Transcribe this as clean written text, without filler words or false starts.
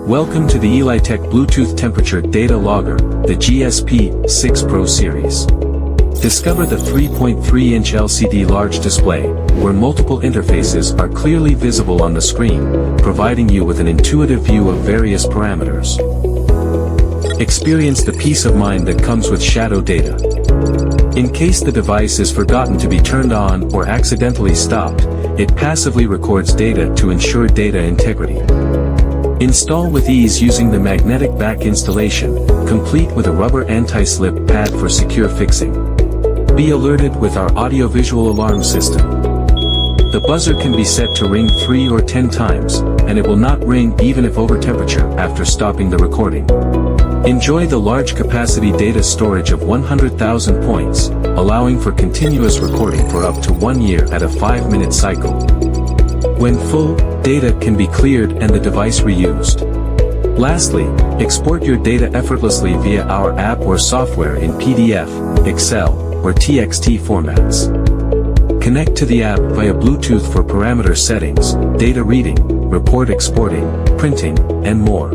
Welcome to the Elitech Bluetooth Temperature Data Logger, the GSP-6 Pro series. Discover the 3.3-inch LCD large display, where multiple interfaces are clearly visible on the screen, providing you with an intuitive view of various parameters. Experience the peace of mind that comes with shadow data. In case the device is forgotten to be turned on or accidentally stopped, it passively records data to ensure data integrity. Install with ease using the magnetic back installation, complete with a rubber anti-slip pad for secure fixing. Be alerted with our audio-visual alarm system. The buzzer can be set to ring 3 or 10 times, and it will not ring even if over temperature after stopping the recording. Enjoy the large capacity data storage of 100,000 points, allowing for continuous recording for up to 1 year at a 5-minute cycle. When full, data can be cleared and the device reused. Lastly, export your data effortlessly via our app or software in PDF, Excel, or TXT formats. Connect to the app via Bluetooth for parameter settings, data reading, report exporting, printing, and more.